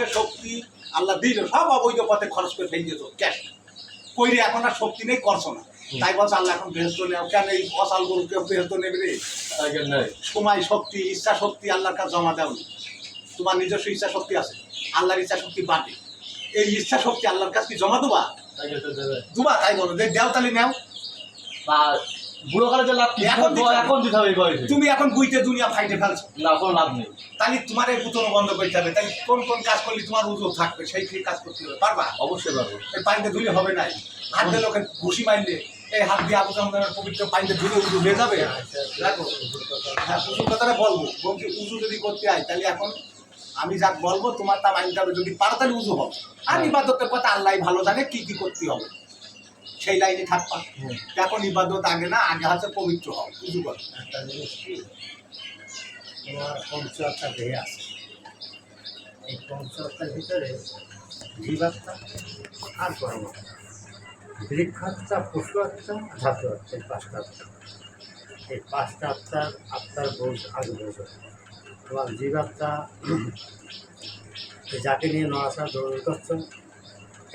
তোমাকে শক্তি আল্লাহ দিল, সব অবৈধ পথে খরচ করে ফেলে যেত ক্যাশ কইরে, এখন আর শক্তি নেই, করছো না, তাই বলছে আল্লাহ এখন বেহেস্ত নেও। কেন এই অসাল গরু কেউ বেহেস্ত নেবে রে? সময় শক্তি ইচ্ছা শক্তি আল্লাহর কাছে জমা দাও। তোমার নিজস্ব ইচ্ছা শক্তি আছে, আল্লাহর ইচ্ছা শক্তি বাটে, এই ইচ্ছা শক্তি আল্লাহর কাছে কি জমা দেবা? দুবা, তাই বলো যে দেও তালি নেও। বুড়ো কালে যে লাভ এখন দিতে হবে, তুমি এখন বুইতে দুনিয়া ফাইটে ফেলছো, না কোনো লাভ নেই। তাহলে তোমার এই পুতনো বন্ধ করতে হবে। তাহলে কোন কোন কাজ করলে তোমার উজু থাকবে, সেই সেই কাজ করতে হবে, পারবা? অবশ্যই পারবো। এই পানিতে ধুলে হবে নাই, হাত দিয়ে লোকের ঘুষি মারলে এই হাত দিয়ে আবু জামদানের পবিত্র পানিতে ধুলে উজু হয়ে যাবে? দেখো, হ্যাঁ উজুর কথাটা বলবো, বলছি উজু যদি করতে হয় তাহলে এখন আমি যা বলবো তোমার তা মানতে হবে। যদি পারো তাহলে উজু হবে, আর ইবাদতের কথা আল্লাহ ভালো জানে কি কি করতে হবে, সেই লাইনে থাকবা। এখন ইবাদত আগে না, আগে হচ্ছে পবিত্র হও, উজু করো। একটা জিনিস কি, তোমার পঞ্চহত্যা দেহে আছে, এই পঞ্চহত্যার ভিতরে জীবাত্মা আর কর্মহত্যা, বৃক্ষহত্যা, পশু হত্যা, ধাতু হত্যা, এই পাঁচটা হত্যা। এই পাঁচটা আত্মার বোঝ আগে বোঝো। তোমার জীবাত্মা যাকে নিয়ে নড়াচড়া দৌড় করছো,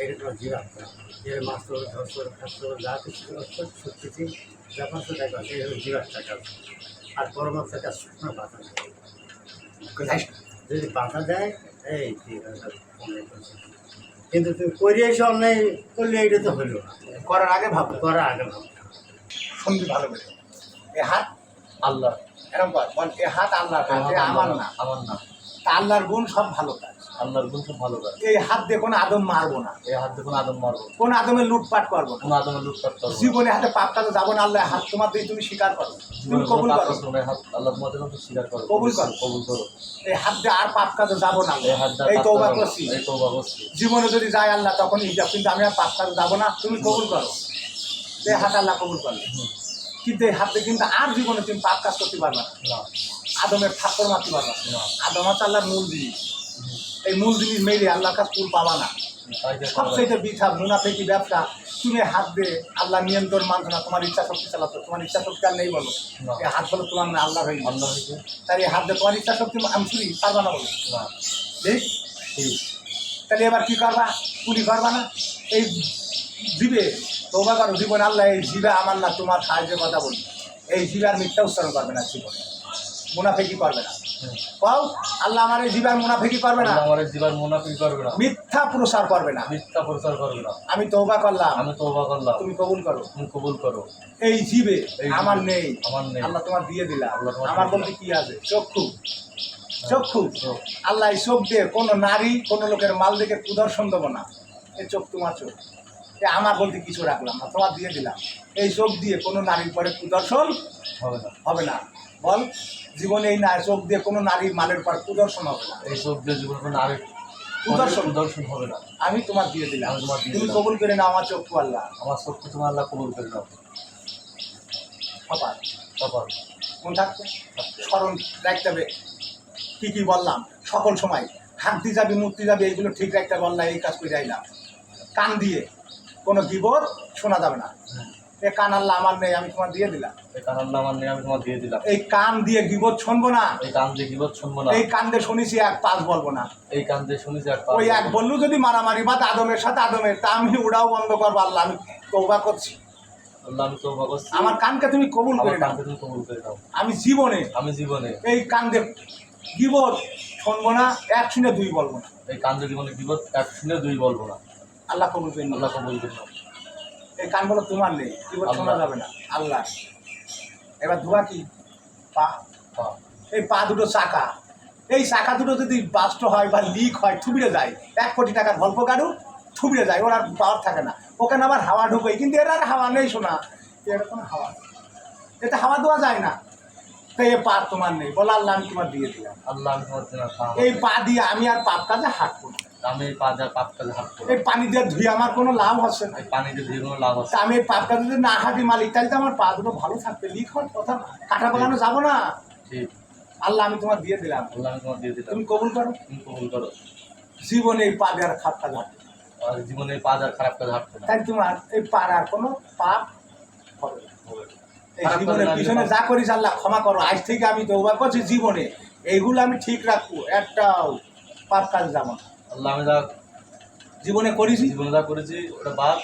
এটা তোমার জীবাত্মা। এর মাস্টার ধর্ষণ খাচ্ছো, যা কিছু করছো, সত্যি যা করছো তাই করছো, এই হলো জীবাত্মা কাজ। আর পরমাত্মার কাজ শুকনো বাধা দেয়, যদি বাধা দেয় এই কিন্তু তুমি করিয়ে এসে অন্যায় করলে এইটা তো হইল না। করার আগে ভাবো, করার আগে ভাবো। শুনবি ভালো করে, এ হাত আল্লাহ, এরকম বল, এ হাত আল্লাহর কাজ, এ আমার না। আমার না, তা আল্লাহর গুণ সব ভালো কাজ, আল্লাহর গুণ সব ভালো কাজ। এই হাত দিয়ে কোনো আদম মারবো না, এই হাত দিয়ে কোনো আদম মারবো, কোন আদমের লুটপাট করবো না, কোনো আদমের লুটপাট করবো না। জীবনে হাতে পাপ কাজে যাবো না। আল্লাহ হাত তোমার দিয়ে তুমি স্বীকার করো, তুমি কবুল করো, আল্লাহ তোমাদের মতো স্বীকার করো, কবুল করো, কবুল করো। এই হাত দিয়ে আর পাপ কাজে যাবো না, এই হাত দিয়ে এই তওবা করছি, এই তওবা করছি। জীবনে যদি যায় আল্লাহ তখন হিজাব, কিন্তু আমি আর পাপ কাজে যাবো না, তুমি কবুল করো। এই হাত আল্লাহ কবুল করবে, কিন্তু এই হাতে কিন্তু আর জীবনে তুমি পাপ কাজ করতে পারবে না, না, আদমের ঠাকুর মারতে পারবে না। না। আদম হচ্ছে আল্লাহর মূল জিনিস, এই মূল জিনিস মেরে আল্লাহর কাছে ফুল পাবা না। সবচেয়ে বৃথা মুনাফিকি ব্যবসা, তুমি হাত দিয়ে আল্লাহ নিয়ন্ত্রণ মানছো না, তোমার ইচ্ছা শক্তি চালাতো, তোমার ইচ্ছা শক্তি আর নেই বলো, এই হাত বলো তোমার না, আল্লাহ হয়ে আল্লাহ হইছে তাই এই হাত দিয়ে তোমার ইচ্ছা শক্তি আমি চুরি পারবা না বলো, না, দেখ ঠিক। তাহলে এবার কি করবা? চুরি করবা না, এই জীবে তোবা করো, জীবনে আল্লাহ এই জীবে আমার না, তোমার সাহায্যের কথা বলি, এই জীবে আর মিথ্যা উচ্চারণ করবে না, জীবনে মুনাফিকি করবে না। পাও আল্লাহ আমার এই জীবন মুনাফিকি করবে না, আমার জীবন মুনাফিকি করবে না, মিথ্যা প্রচার করবে না, মিথ্যা প্রচার করবে না। আমি তওবা করলাম, আমি তওবা করলাম, তুমি কবুল করো, তুমি কবুল করো। এই জীবে এই আমার জীবে নেই, আমার নেই, আল্লাহ তোমার দিয়ে দিলা। আল্লাহ তোমার আমার দিয়ে বলতে কি আছে? চক্ষু, চক্ষু চোখ। আল্লাহ এই চোখ দিয়ে কোনো নারী কোনো লোকের মাল দেখে কুদর্শন দেবো না, এই চোখ তোমার চোখ, আমার বলতে কিছু রাখলাম না, তোমার দিয়ে দিলাম। এই চোখ দিয়ে কোনো নারীর পরে কুদর্শন হবে না, হবে না। বল, জীবনে এই না চোখ দিয়ে কোনো নারীর মালের পর কুদর্শন হবে না, এই চোখ দিয়ে জীবন কোনো আরেক দর্শন হবে না। আমি তোমার দিয়ে দিলাম, আমি তোমার দিয়ে তুমি দিলাম। কবুল করে নাও আমার চক্ষু আল্লাহ। আমার চোখকে তোমার আল্লাহ কবুল করে দাও। কপাল কপাল কোন থাকবে, স্মরণ রাখতে হবে কী কী বললাম সকল সময়, হাঁটতে যাবি মূর্তি যাবি এইগুলো ঠিক রাখতে বললাম, এই কাজ করে যাইলাম। কান দিয়ে কোনো গীবত শোনা যাবে না, এ কান আল্লাহ আমার নেই, আমি তোমার দিয়ে দিলাম। এই কান আল্লাহ আমার নেই, আমি তোমার দিয়ে দিলাম। এই কান দিয়ে গীবত শুনবো না, এই কান দিয়ে গীবত শুনবো না, এই কান দিয়ে শুনেছি এক পাঁচ বলবো না, এই কান দিয়ে শুনেছি এক ওই এক বললু যদি মারামারি বা আদমের সাথে আদমের, তা আমি ওটাও বন্ধ করবো আল্লাহ, আমি তওবা করছি। আল্লাহ আমি তওবা করছি, আমার কানকে তুমি কবুল আমার করে নাও, কানকে তুমি কবুল করে দাও। আমি জীবনে এই কান দিয়ে গীবত শুনবো না, এক শুনে দুই বলবো না, এই কান দিয়ে জীবনে গীবত এক শুনে দুই বলবো না, আল্লাহ কবুল করে নাও। আল্লাহ কবুল করে দাও। এই কান বলো তোমার নেই, গীবত শোনা যাবে না আল্লাহ। এবার ধোয়া কি? পা, পা, এই পা দুটো চাকা, এই চাকা দুটো যদি বাস্ট হয় বা লিক হয়, থুবিড়ে যায়, 1 কোটি টাকার গল্প গাড়ু থুবিড়ে যায়, ওর আর পাওয়ার থাকে না, ওখানে আবার হাওয়া ঢুকোয়, কিন্তু এর আর হাওয়া নেই, শোনা এরকম হাওয়া, এতে হাওয়া দেওয়া যায় না। তো এই পা তোমার নেই, বলো আল্লাহ আমি তোমার দিয়ে দিলাম। আল্লাহ আমি তোমার দিলাম পা, এই পা দিয়ে আমি আর পাপ কাজে হাঁটবো না, আমি এই পা যা পাপ কাজে হাঁটবো না, এই পানি দিয়ে ধুয়ে আমার কোনো লাভ হচ্ছে না, এই পানিতে দিয়ে কোনো লাভ আছে? তা আমি এই পাপ কাজে যদি না হাঁটি মালিক, তাহলে তো আমার পা দুটো ভালো থাকবে, লিক হওয়ার কথা না, কাটা বাগানো যাবো না। ঠিক, আল্লাহ আমি তোমার দিয়ে দিলাম, আল্লাহ আমি তোমার দিয়ে দিলাম, তুমি কবুল করো। তুমি কবুল করো। জীবনে এই পা দেওয়ার খাপ কাজ হাঁটবে, আর জীবনে এই পা যা খারাপ কাজে হাঁটবো না, তাই তোমার এই পাড়ার কোনো পাপ হবে না। এই খারাপ জীবনের কাজে পিছনে লাগলে যা করিস আল্লাহ ক্ষমা করো, আজ থেকে আমি তওবা করছি, জীবনে এইগুলো আমি ঠিক রাখবো, একটাও পাপ কাজ যাবো না। আল্লাহ আমি যা জীবনে করেছি, জীবনে যা করেছি ওটা বাদ,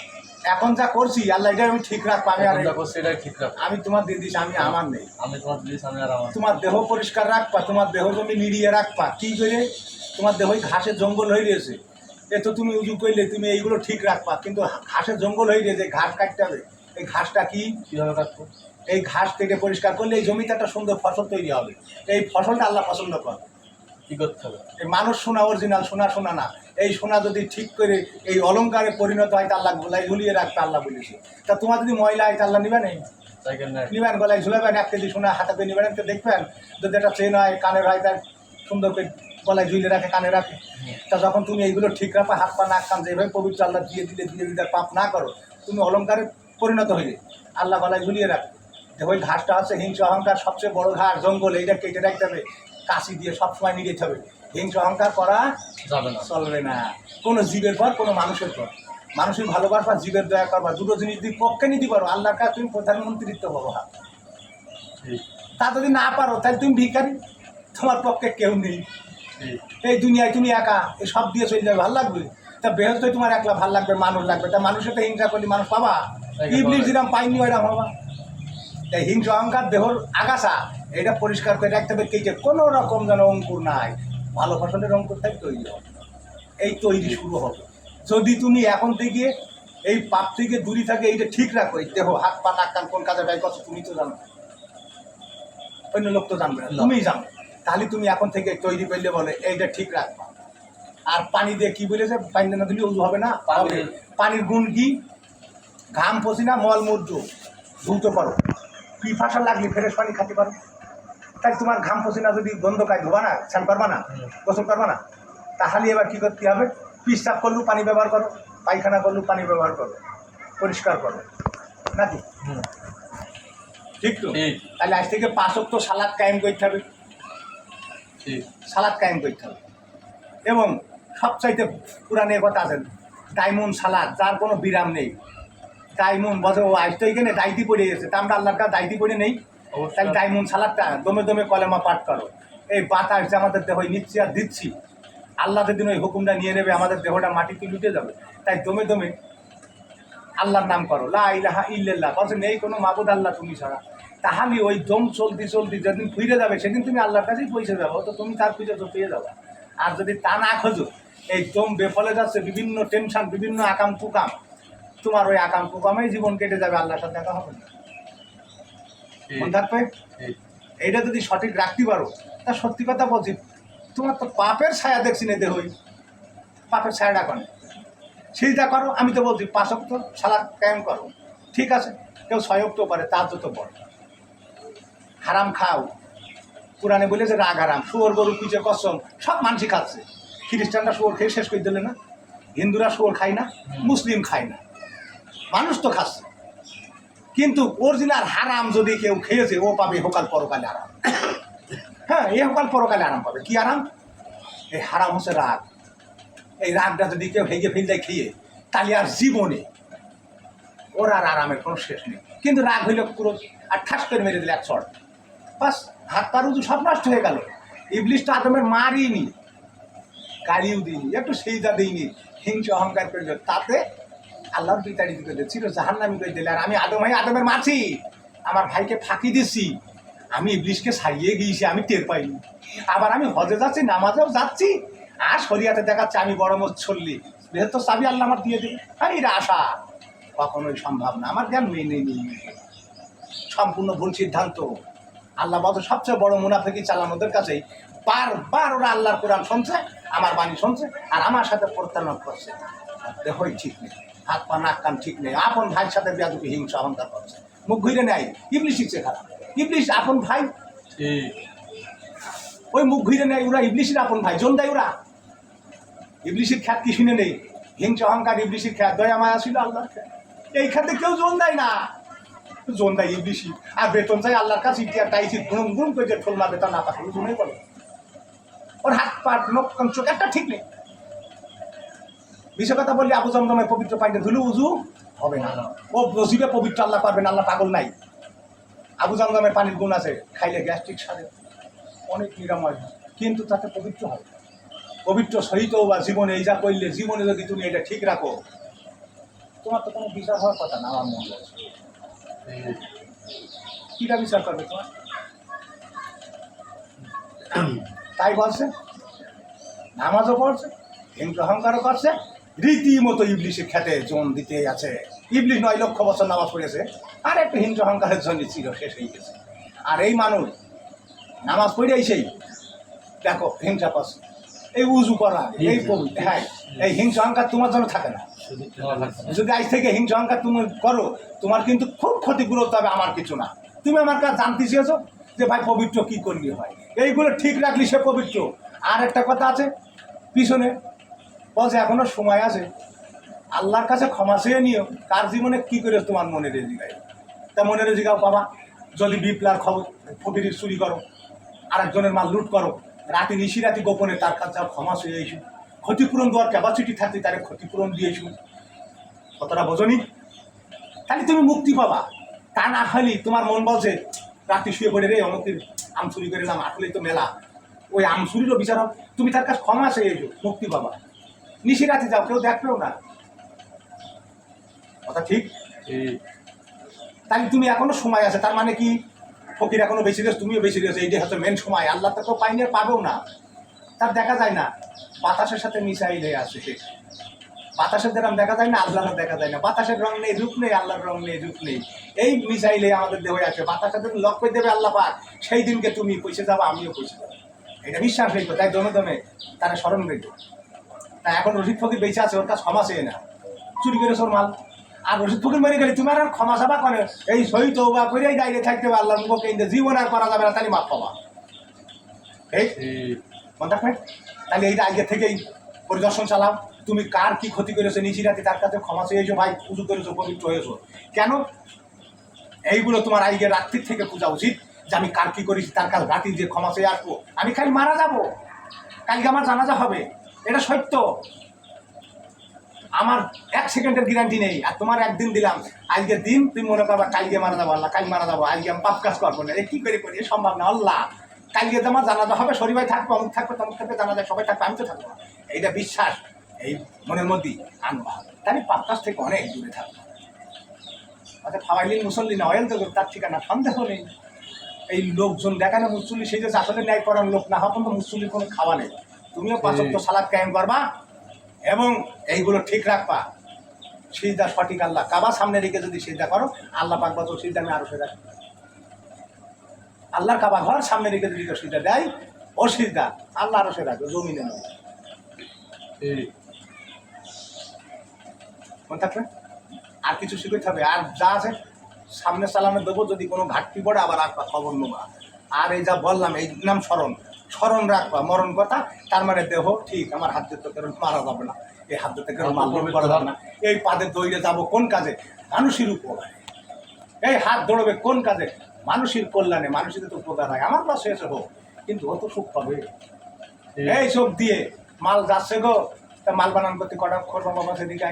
এখন যা করছি আল্লাহ এটা আমি ঠিক রাখবো। আমি আর এখন যা করছি এটাই ঠিক রাখো। আমি তোমার দিয়ে দিস, আমি আমার নেই। আমি তোমার দিস, আমি আর আমার। তোমার দেহ পরিষ্কার রাখবা, তোমার দেহ জমি নিড়িয়ে রাখবা। কি করে? তোমার দেহ ঘাসের জঙ্গল হয়ে গেছে, এ তো তুমি উজু করলে তুমি এইগুলো ঠিক রাখবা, কিন্তু ঘাসের জঙ্গল হয়ে গেছে, ঘাস কাটতে হবে। এই ঘাসটা কি? কীভাবে কাটবো? এই ঘাস থেকে পরিষ্কার করলে এই জমিতে একটা সুন্দর ফসল তৈরি হবে। এই ফসলটা আল্লাহ পছন্দ করে। কী করতে হবে? এই মানুষ সোনা অরিজিনাল, সোনা সোনা না। এই সোনা যদি ঠিক করে এই অলঙ্কারে পরিণত হয় তা আল্লাহ গলায় ঝুলিয়ে রাখতে আল্লাহ বলেছে। তা তোমার যদি ময়লা হয় তা আল্লাহ নিবেন, সাইকেল নেই, নিবেন গলায় ঝুলাবেন, 1 কেজি সোনা হাতাতে নিবেন, তো দেখবেন যদি একটা চেন হয়, কানের হয়, তার সুন্দর করে গলায় ঝুলিয়ে রাখে, কানে রাখে। তা যখন তুমি এইগুলো ঠিক রাখো, হাত পা নাক কান যেভাবে পবিত্র আল্লাহ দিয়ে দিলে দিয়ে দিলে পাপ না করো, তুমি অলঙ্কারে পরিণত হইলে আল্লাহ গলায় ঝুলিয়ে রাখে। যে ওই ঘাসটা হচ্ছে হিংসা অহংকার, সবচেয়ে বড় ঘাস জঙ্গল, এইটা কেটে রাখতে হবে, কাশি দিয়ে সবসময় নিয়ে যেতে হবে। হিংসা অহংকার করা যাবে না, চলবে না। কোনো জীবের পর, কোনো মানুষের পর। মানুষের ভালোবাসবা, জীবের দয়া করবা, দুটো জিনিস যদি পক্ষে নিতে পারো, আল্লাহর কাছে তুমি প্রধানমন্ত্রিত্ব হবো। ঠিক তা যদি না পারো তাহলে তুমি ভিখারি, তোমার পক্ষে কেউ নেই। ঠিক। এই দুনিয়ায় তুমি একা, এই সব দিয়ে চলে যাবে, ভালো লাগবে? তা বেহস্তে তোমার একলা ভালো লাগবে, মানুষ লাগবে। তা মানুষের তো হিংসা করলে মানুষ পাবা? ইবলিশ যেরকম পাইনি ওইরকম হবা। তাই হিংসা অহংকার দেহর আগাছা, এটা পরিষ্কার করে রাখতে হবে। কেটে কোনো রকম যেন অঙ্কুর নাই, ভালো ফসলের অঙ্কুর তাই তৈরি হবে। এই তৈরি শুরু হবে যদি তুমি এখন থেকে এই পাপ থেকে দূরে থাকে, এইটা ঠিক রাখো। এই দেহ, হাত পা নাক কান কোন কাজে ব্যয় করছো তুমি তো জানো, অন্য লোক তো জানবে না, তুমিই জানো। তাহলে তুমি এখন থেকে তৈরি করলে বলে এইটা ঠিক রাখবা। আর পানি দিয়ে কি বলেছে, পানি না দিলে উজু হবে না। পানির গুণ কি? ঘাম পসিনা মল মূর্য ধুতে পারো, পিপাসা লাগলে ফ্রেশ পানি খেতে পারো। তাই তোমার ঘাম পসিনা যদি গন্ধ খায়, ধোবা না, স্নান করবা না, গোসল করবা না। তাহলে এবার কী করতে হবে? পিসাব করলেও পানি ব্যবহার করো, পায়খানা করলেও পানি ব্যবহার করো, পরিষ্কার করো, নাকি? ঠিক তো? তাহলে আজ থেকে 5 ওয়াক্ত সালাদ কায়েম করতে হবে, সালাদ কায়েম করতে হবে। এবং সবচাইতে পুরানের কথা আছে, ডায়মন্ড সালাদ, যার কোনো বিরাম নেই। ডায়মন্ড বছর ও আজ তো এখানে দায়িত্ব পড়ে গেছে, তা আমরা আল্লাহর কাছে দায়িত্ব পড়ে নেই। তাহলে ডায়মন্ড সালাদটা দমে দমে কলেমা পাঠ করো। এই বাতাস যে আমাদের দেহ নিচ্ছি আর দিচ্ছি, আল্লাহ যেদিন ওই হুকুমটা নিয়ে নেবে, আমাদের দেহটা মাটিতে লুটে যাবে। তাই দমে দমে আল্লাহর নাম করো, লা ইলাহা ইল্লাল্লাহ, বলছে নেই কোনো মাবুদ আল্লাহ তুমি ছাড়া। তাহলে ওই দম চলতি চলতি যেদিন ফিরে যাবে, সেদিন তুমি আল্লাহর কাছেই পৌঁছে যাবো, তো তুমি তার পিছনে তো পেয়ে যাবো। আর যদি তা না খোঁজো, এই দম বেফলে যাচ্ছে, বিভিন্ন টেনশন, বিভিন্ন আকাম কুকাম, তোমার ওই আকাম কুকামেই জীবন কেটে যাবে, আল্লাহর সাথে দেখা হবে না। মনে থাকবে, এইটা যদি সঠিক রাখতে পারো, তা সত্যি কথা বলছি, তোমার তো পাপের ছায়া দেখছি না দেহই, পাপের ছায়াটা করে সেইটা করো। আমি তো বলছি 5 ওয়াক্ত সালাদ কায়েম করো, ঠিক আছে। কেউ 6 ওয়াক্ত পারে, তার যত বড়। হারাম খাও, কোরআনে বলে যে রাগ হারাম, শুয়োর গরু পিছে কসম, সব মানুষই খাচ্ছে। খ্রিস্টানরা শুয়োর খেয়ে শেষ করে দিলে না, হিন্দুরা শুয়োর খায় না, মুসলিম খায় না, মানুষ তো খাচ্ছে। কিন্তু অরিজিনাল হারাম যদি কেউ খেয়েছে, ও পাবে হোকাল পরকালে আরাম। হ্যাঁ, এই হোকাল পরকালে আরাম পাবে। কি আরাম? এই হারাম হচ্ছে রাগ। এই রাগটা যদি কেউ ভেঙে ফেলতে খেয়ে, তাহলে আর জীবনে ওর আর আরামের কোনো শেষ নেই। কিন্তু রাগ হইলে পুরো আর ঠাস করে মেরে দিলে 1 শট, বাস হাত পা রুজু সব নষ্ট হয়ে গেল। ইবলিশ তো আদমের মারিনি, গালিও দিইনি, একটু সেইটা দিইনি, হিংসা অহংকার করে দিল, তাতে আল্লাহর বিতাড়িত করে দিল, চির জাহান্নামী করে দিলে। আর আমি আদমের মারছি, আমার ভাইকে ফাঁকি দিচ্ছি, আমি ইবলিশকে ছাড়িয়ে গিয়েছি, আমি টের পাইনি। আবার আমি হজে যাচ্ছি, নামাজেও যাচ্ছি, আর শরিয়াতে দেখাচ্ছে আমি বড় মুসল্লি, যেহেতু চাবি আল্লাহ আমার দিয়ে দেবে। আর এটা আশা কখনোই সম্ভব না, আমার জ্ঞান মেনে নেই, সম্পূর্ণ ভুল সিদ্ধান্ত। আল্লাহ বলতে সবচেয়ে বড় মুনাফিকি চালান ওদের কাছেই, বারবার ওরা আল্লাহর কোরআন শুনছে, আমার বাণী শুনছে, আর আমার সাথে প্রত্যানয়ন করছে। দেহই ঠিক নেই, হাত পা নাক কান ঠিক নেই, আপন ভাইয়ের সাথে বেয়াদবি হিংসা অহংকার করছে, মুখ ঘুরে নেয়। ইবলিশ শিখছে খারাপ, ইবলিশ আপন ভাই, ওই মুখ ঘুরে নেয়, ওরা ইবলিশের আপন ভাই, জন দেয় ওরা। ইবলিশের খ্যাত কি শুনে নেই? হিংসা অহংকার ইবলিশের খ্যাত, দয়া মায়া ছিল আল্লাহর খ্যাত। এই খাতে কেউ জন দেয় না, জন দেয় ইবলিশই। আর বেতন চাই আল্লাহর কাছে, ইতিহাস টাইছি গুণ গুণ করে যে ঠোল মারবে, তা না পাঠাবো জন্যই বলো। ওর হাত পা নখ কান চোখ একটা ঠিক নেই। বিষয় কথা বললি, আবু জমজমের পবিত্র পানিতে ধুলে উজু হবে না, ও নসিবে পবিত্র আল্লাহ পারবেন, আল্লাহ পাগল নাই। আবু জমজমের পানির গুণ আছে, খাইলে গ্যাস্ট্রিক সারে, অনেক নিরাময়, কিন্তু তাতে পবিত্র হবে। পবিত্র সহিত বা জীবনে এই যা করলে জীবনে যদি তুমি এটা ঠিক রাখো, তোমার তো কোনো বিচার হওয়ার কথা না। আমার মনে হচ্ছে কিটা বিচার করবে তোমার? তাই বলছে, নামাজও পড়ছে, হিংস অহংকারও করছে, রীতিমতো ইবলিশের খেতে জন দিতে আছে। ইবলিশ 9 লক্ষ বছর নামাজ পড়েছে, আর একটু হিংস অহংকারের জন্য ছিল, শেষ হয়ে গেছে। আর এই মানুষ নামাজ পড়েই সেই দেখো হিংসা করছে, এই উজু করা, এই হ্যাঁ, এই হিংসা অহংকার তোমার জন্য থাকে না। যদি আজ থেকে হিংসা অহংকার তুমি করো, তোমার কিন্তু খুব ক্ষতিগ্রস্ত হবে, আমার কিছু না। তুমি আমার কাছে জানতে চেয়েছো যে ভাই পবিত্র কি করলে হয়, এইগুলো ঠিক রাখলি সে পবিত্র। আর একটা কথা আছে পিছনে বলছে, এখনো সময় আছে, আল্লাহর কাছে ক্ষমা চেয়ে নিও। কার জীবনে কি করে তোমার মনে রেজিগাই, তা মনে রেজিগাও পাবা। যদি বিপ্লার খবর ফকিরির চুরি করো, আরেকজনের মাল লুট করো, রাতে নিশিরাতি গোপনে তার কাছে ক্ষমা চেয়ে এসু, ক্ষতিপূরণ দেওয়ার ক্যাপাসিটি থাকতে তারে ক্ষতিপূরণ দিয়েছু, কতটা বোঝনি? তাহলে তুমি মুক্তি পাবা। তা না হলে তোমার মন বলছে রাতে শুয়ে পড়ে রে অমুকের আম চুরি করে নাম, আসলেই তো মেলা, ওই আম চুরিরও বিচার হোক, তুমি তার কাছে ক্ষমা চেয়ে এসো, মুক্তি পাবা। নিশিরাতি যাও, কেউ দেখবেও না, কথা ঠিক? তাহলে তুমি এখনো সময় আছে, তার মানে কি ফকির এখনো বেশি গেছে, তুমিও বেশি গেছো, এইটাই হচ্ছে মেন সময়। আল্লাহ তো কেউ পাইনি আর পাবেও না, তার দেখা যায় না। বাতাসের সাথে মিশাইলে আছে সে, বাতাসের যেরকম দেখা যায় না, আল্লাহর দেখা যায় না। বাতাসের রং নেই, রূপ নেই, আল্লাহর রং নেই, রূপ নেই, এই মিশাইলে আমাদের দেহে আছে। বাতাসের দিন লক করে দেবে আল্লাহ পাক, সেই দিনকে তুমি পয়সা যাবো, আমিও পয়সা যাবো, এটা বিশ্বাস রেখো। তাই দমে দমে তারা স্মরণ রেখো। তাই এখন রশিদ ফকির বেঁচে আছে, ওর কাছে ক্ষমা চেয়ে না, চুরি করে ওর মাল। আর রশিদ ফকির মরে গেলে তোমার আর ক্ষমা চাবা করে, এই সই তওবা করেই দাঁড়িয়ে থাকতে হবে আল্লাহর মুখে, কিন্তু জীবন আর করা যাবে না, তাহলে মাপ পাবা। এই মনে রাখবে। তাহলে এইটা আগে থেকেই পরিদর্শন চালাও, তুমি কার কি ক্ষতি করেছো, নিচি রাতে তার কাছে ক্ষমা চেয়েছো, ভাই পুজো করেছো, পবিত্র হয়েছো। কেন এইগুলো তোমার আজকে রাত্রির থেকে পূজা উচিত, যে আমি কার কি করেছি, তার কাছে রাত্রি যে ক্ষমা চেয়ে আসবো। আমি খালি মারা যাবো, কালকে আমার জানাজা হবে, এটা সত্য। আমার 1 সেকেন্ডের গ্যারান্টি নেই। আর তোমার একদিন দিলাম, আজকের দিন তুমি মনে করবা কালকে মারা যাবো, আল্লাহ কাল মারা যাবো, আজকে আমি পাপ কাজ করবো না, কি করে করি, সম্ভব না। আল্লাহ কালকে তোমার জানাজা হবে, শরীর থাকবে, অমুক থাকবে, তমুক থাকবে, জানাজা সবাই থাকবে, আমি তো থাকবো। এইটা বিশ্বাস এই মনের মধ্যেই আনবা, তাহলে পাপ কাজ থেকে অনেক দূরে থাকবো। আচ্ছা ফাওয়াইলিন মুসল্লি না অয়েল তো তার ঠিকানা সন্দেহ নেই। এই লোকজন দেখানো মুসল্লি সেই যে আসলে ন্যায় করার লোক না হওয়া পর্যন্ত মুসল্লির কোনো খাওয়া নেই। তুমিও 5 ওয়াক্ত সালাত কায়েম করবা এবং এইগুলো ঠিক রাখবা। সিজদা সঠিক আল্লাহ কাবা সামনে রেখে যদি সিজদা করো, আল্লাহ পাক বলতো সিজদা আমি আরো সেরা, আল্লাহর কাবা ঘর সামনে রেখে যদি সিজদা দেয়, ও সিজদা আল্লাহ আরো সেরা জমিনে নয়। মনে থাকবে। আর কিছু শিখতে হবে, আর যা আছে সামনে চালানো দেবো, যদি কোনো ঘাটতি পড়ে আবার রাখবা, খবর নেবা। আর এই যা বললাম এই নাম স্মরণ রাখবা, মরণ কথা। তার মানে দেহ ঠিক, আমার হাত দিতে কেন মারা যাবে না, এই হাত দিতে কেন মারধর করা যাবে না, এই পাদে দৌড়ে যাবো কোন কাজে, মানুষের উপকারে, এই হাত দৌড়বে কোন কাজে, মানুষের কল্যাণে, মানুষের তো উপকার হয়। আমার পাশে এসে হোক, কিন্তু অত সুখ পাবে এই সব দিয়ে। মাল যাচ্ছে গো, তা মাল বানান করতে কটা খোর বাবা সেদিকে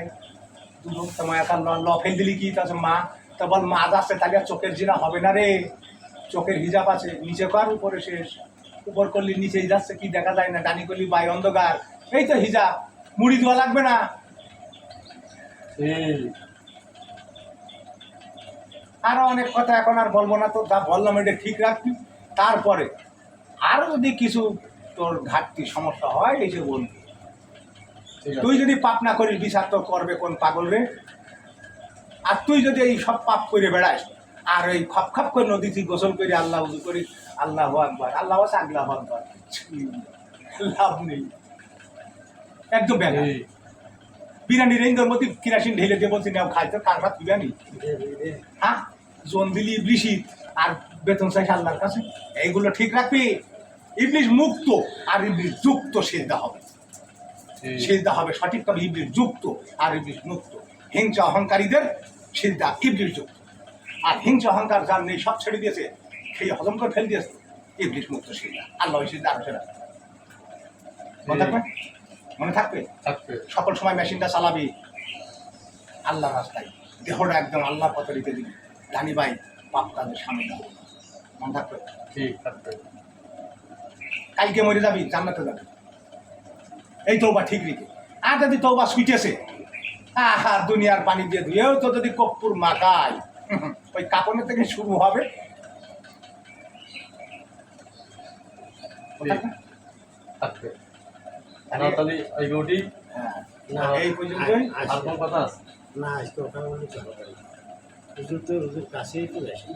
দুধ তোমার এখন ল ফেল দিলি কি তা মা, তা বল মা যাচ্ছে, তাহলে চোখের জিনা হবে না রে, চোখের হিজাব আছে, নিচে কর উপরে শেষ, উপর করলি নিচেই যাচ্ছে, কি দেখা যায় না, ডানি করলি বাই অন্ধকার, এই তো হিজাব, মুড়ি দেওয়া লাগবে না। আরো অনেক কথা এখন আর বলবো না, তো যা বললাম এটা ঠিক রাখবি। তারপরে আরো যদি কিছু তোর ঘাটতি সমস্যা হয় এই যে বলবি। তুই যদি পাপ না করিস, বিচার তো করবে কোন পাগল রে। আর তুই যদি এই সব পাপ করে বেড়াস, আর ওই খপ খপ করে নদীতে গোসল করে আল্লাহ উজু করিস, আল্লাহ আকবার, আল্লাহ আগলা আকবার, লাভ নেই, একদম বেলা। বিরিয়ানি রেঞ্জের মধ্যে কিরাসিন ঢেলে দিয়ে বলছি না খাইতে, কার ভাত বিরিয়ানি, হ্যাঁ জোন দিলি ইবলিশি, আর বেতন চাইস আল্লাহর কাছে। এইগুলো ঠিক রাখবি, ইবলিশ মুক্ত আর ইবলিশ যুক্ত সিজদা হবে, সিজদা হবে সঠিকভাবে ইবলিশ যুক্ত আর ইবলিশ মুক্ত। হিংসা অহংকারীদের সিজদা ইবলিশ যুক্ত, আর হিংসা অহংকার যার নেই সব ছেড়ে দিয়েছে, সেই হজম করে ফেল দিয়েছে, ইবলিশ মুক্ত সিজদা, আল্লাহ সিজদা আরো সেরা। মনে থাকবে, মনে থাকবে, সকল সময় মেশিনটা চালাবি আল্লাহর রাস্তায়, দেহটা একদম আল্লাহর পথে রেখে দিবি, জানি ভাই পাপ কাজের সামনে যাবো, মনে থাকবে। ঠিক থাকবে। কালকে মরে যাবি, জান্নাতে যাবি, এই তৌবা ঠিক রেখে আর যদি তৌবা সুইটেছে আর দুনিয়ার পানি দিয়ে ধুয়েও তো যদি কপ্পুর মাখায় ওই কাপড়ের থেকে শুরু হবে। থাকবে তাহলে এই গৌটি হ্যাঁ, না এই পর্যন্তই। আর কোন কথা আছে? না আজকে ওখানে বলে চলো হুজুর তো হুজুর কাছেই তো বেশি